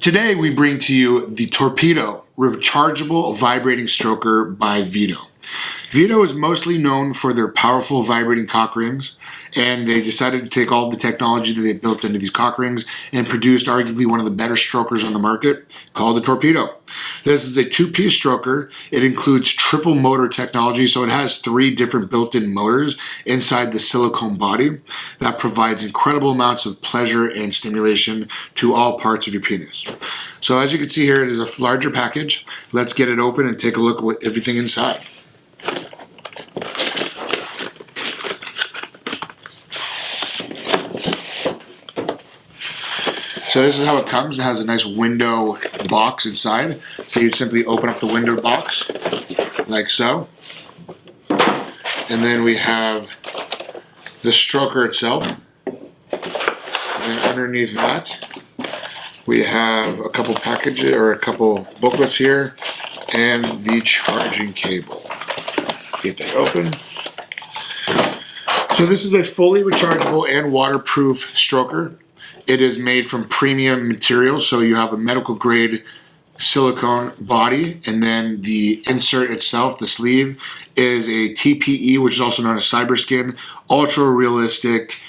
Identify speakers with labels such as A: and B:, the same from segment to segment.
A: Today we bring to you the Torpedo Rechargeable Vibrating Stroker by VeDO. VeDO is mostly known for their powerful vibrating cock rings, and they decided to take all of the technology that they built into these cock rings and produced arguably one of the better strokers on the market called the Torpedo. This is a two-piece stroker. It includes triple motor technology, so it has 3 different built-in motors inside the silicone body that provides incredible amounts of pleasure and stimulation to all parts of your penis. So as you can see here, it is a larger package. Let's get it open and take a look at everything inside. So this is how it comes. It has a nice window box inside. So you simply open up the window box like so. And then we have the stroker itself. And underneath that, we have a couple packages or a couple booklets here and the charging cable. Get that open. So this is a fully rechargeable and waterproof stroker. It is made from premium materials, so you have a medical grade silicone body, and then the insert itself, the sleeve, is a TPE, which is also known as cyberskin, ultra realistic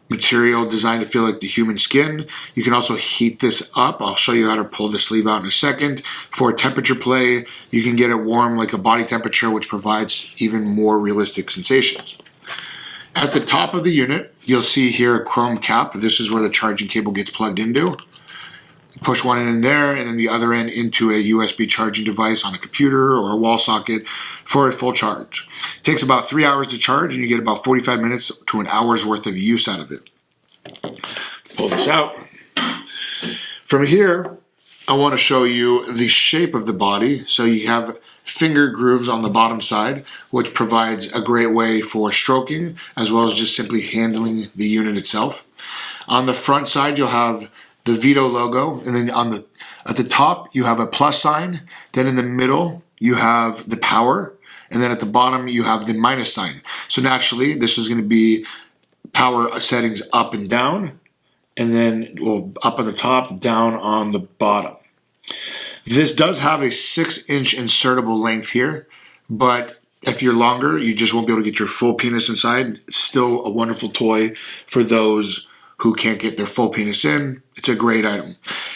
A: material designed to feel like the human skin. You can also heat this up. I'll show you how to pull the sleeve out in a second. For temperature play, you can get it warm like a body temperature, which provides even more realistic sensations. At the top of the unit, you'll see here a chrome cap. This is where the charging cable gets plugged into. Push one end in there and then the other end into a USB charging device on a computer or a wall socket for a full charge. It takes about 3 hours to charge and you get about 45 minutes to an hour's worth of use out of it. Pull this out. From here, I want to show you the shape of the body. So you have finger grooves on the bottom side, which provides a great way for stroking as well as just simply handling the unit itself. On the front side, you'll have the VeDO logo, and then at the top you have a plus sign. Then in the middle you have the power, and then at the bottom you have the minus sign. So naturally, this is going to be power settings up and down, and then up on the top, down on the bottom. This does have a 6-inch insertable length here, but if you're longer, you just won't be able to get your full penis inside. It's still a wonderful toy for those who can't get their full penis in. It's a great item.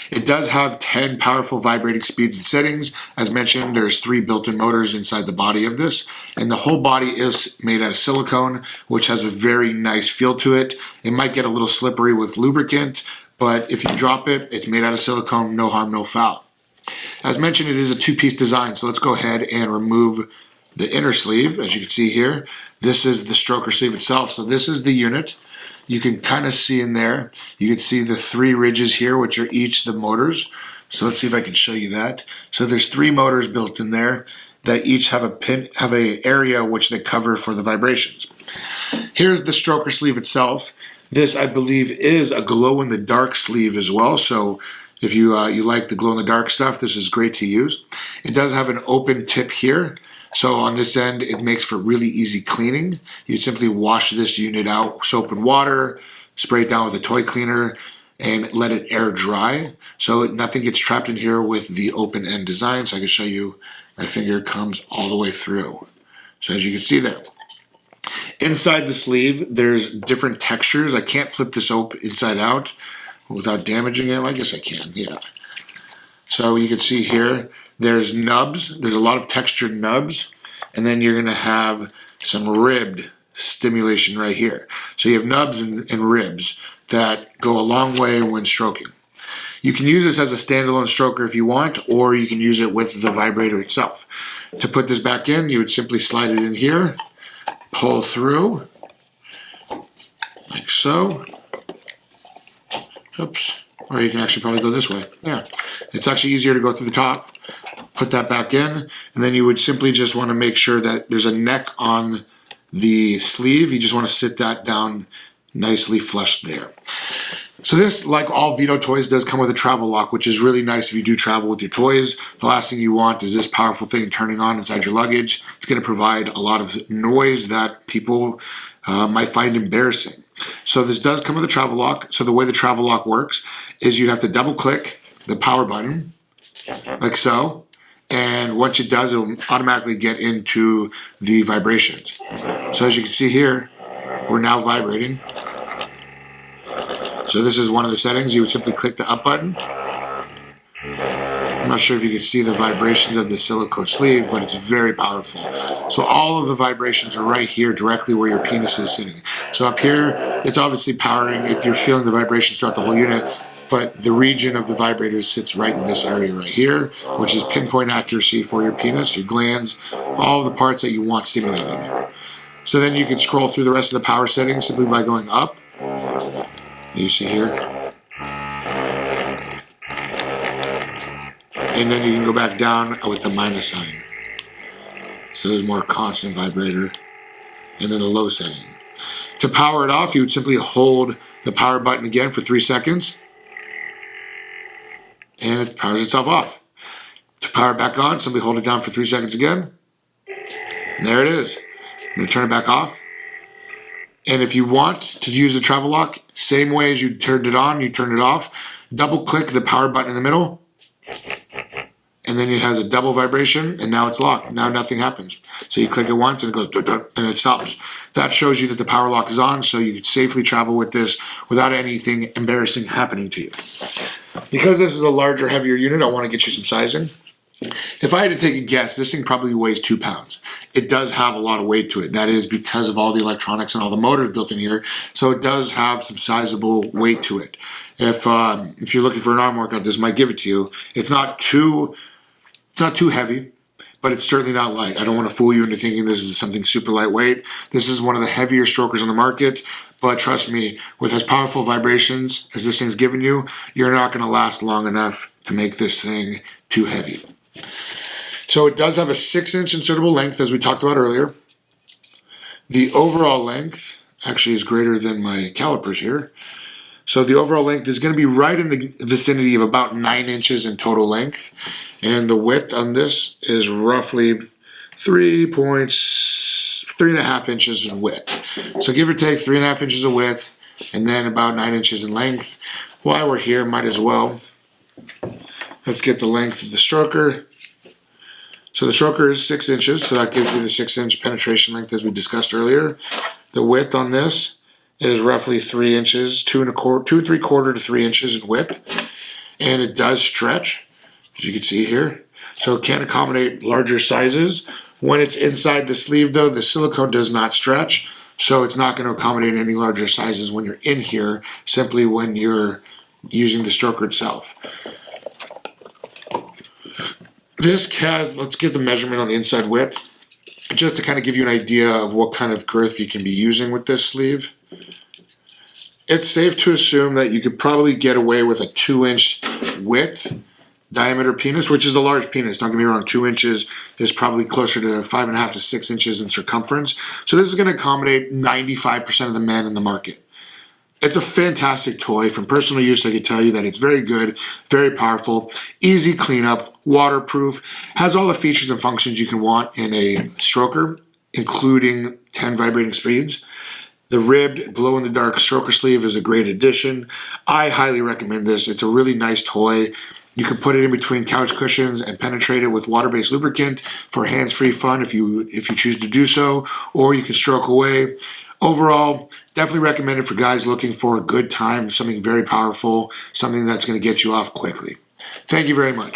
A: It does have 10 powerful vibrating speeds and settings. As mentioned, there's 3 built-in motors inside the body of this, and the whole body is made out of silicone, which has a very nice feel to it. It might get a little slippery with lubricant, but if you drop it, it's made out of silicone, no harm, no foul. As mentioned, it is a 2-piece design, so let's go ahead and remove the inner sleeve. As you can see here, this is the stroker sleeve itself. So this is the unit. You can kind of see in there, you can see the 3 ridges here, which are each the motors. So let's see if I can show you that. So there's 3 motors built in there that each have a area which they cover for the vibrations. Here's the stroker sleeve itself. This, I believe, is a glow-in-the-dark sleeve as well. So if you like the glow-in-the-dark stuff, this is great to use. It does have an open tip here. So on this end, it makes for really easy cleaning. You simply wash this unit out, soap and water, spray it down with a toy cleaner, and let it air dry. So nothing gets trapped in here with the open end design. So I can show you, my finger comes all the way through. So as you can see there. Inside the sleeve, there's different textures. I can't flip this open inside out without damaging it. Well, I guess I can, yeah. So you can see here, there's nubs. There's a lot of textured nubs. And then you're going to have some ribbed stimulation right here. So you have nubs and ribs that go a long way when stroking. You can use this as a standalone stroker if you want, or you can use it with the vibrator itself. To put this back in, you would simply slide it in here, pull through, like so. Oops. Or you can actually probably go this way. Yeah. It's actually easier to go through the top. Put that back in, and then you would simply just want to make sure that there's a neck on the sleeve. You just want to sit that down nicely flush there. So this, like all VeDO toys, does come with a travel lock, which is really nice if you do travel with your toys. The last thing you want is this powerful thing turning on inside your luggage. It's going to provide a lot of noise that people might find embarrassing. So this does come with a travel lock. So the way the travel lock works is you have to double click, the power button, like so. And once it does, it will automatically get into the vibrations. So as you can see here, we're now vibrating. So this is one of the settings. You would simply click the up button. I'm not sure if you can see the vibrations of the silicone sleeve, but it's very powerful. So all of the vibrations are right here, directly where your penis is sitting. So up here, it's obviously powering if you're feeling the vibrations throughout the whole unit, but the region of the vibrators sits right in this area right here, which is pinpoint accuracy for your penis, your glands, all of the parts that you want stimulated. So then you can scroll through the rest of the power settings simply by going up. You see here. And then you can go back down with the minus sign. So there's more constant vibrator. And then the low setting. To power it off, you would simply hold the power button again for 3 seconds. And it powers itself off. To power it back on, simply hold it down for 3 seconds again. And there it is. I'm going to turn it back off. And if you want to use the travel lock, same way as you turned it on, you turn it off. Double click the power button in the middle. And then it has a double vibration, and now it's locked. Now nothing happens. So you click it once, and it goes, and it stops. That shows you that the power lock is on, so you can safely travel with this without anything embarrassing happening to you. Because this is a larger, heavier unit, I want to get you some sizing. If I had to take a guess, this thing probably weighs 2 pounds. It does have a lot of weight to it. That is because of all the electronics and all the motors built in here. So it does have some sizable weight to it. If you're looking for an arm workout, this might give it to you. It's not too heavy, but it's certainly not light. I don't want to fool you into thinking this is something super lightweight. This is one of the heavier strokers on the market, but trust me, with as powerful vibrations as this thing's giving you, you're not going to last long enough to make this thing too heavy. So it does have a 6-inch insertable length, as we talked about earlier. The overall length actually is greater than my calipers here. So the overall length is going to be right in the vicinity of about 9 inches in total length. And the width on this is roughly 3.5 inches in width. So give or take 3.5 inches of width and then about 9 inches in length. While we're here, might as well. Let's get the length of the stroker. So the stroker is 6 inches, so that gives you the 6-inch penetration length as we discussed earlier. The width on this is roughly 3 inches, 2.75 to 3 inches in width. And it does stretch, as you can see here. So it can accommodate larger sizes. When it's inside the sleeve though, the silicone does not stretch. So it's not going to accommodate any larger sizes when you're in here, simply when you're using the stroker itself. This has, let's get the measurement on the inside width, just to kind of give you an idea of what kind of girth you can be using with this sleeve. It's safe to assume that you could probably get away with a 2-inch width diameter penis, which is a large penis. Don't get me wrong, 2 inches is probably closer to 5.5 to 6 inches in circumference. So this is going to accommodate 95% of the men in the market. It's a fantastic toy. From personal use, I can tell you that it's very good, very powerful, easy cleanup, waterproof, has all the features and functions you can want in a stroker, including 10 vibrating speeds. The ribbed glow-in-the-dark stroker sleeve is a great addition. I highly recommend this. It's a really nice toy. You can put it in between couch cushions and penetrate it with water-based lubricant for hands-free fun if you choose to do so, or you can stroke away. Overall, definitely recommend it for guys looking for a good time, something very powerful, something that's going to get you off quickly. Thank you very much.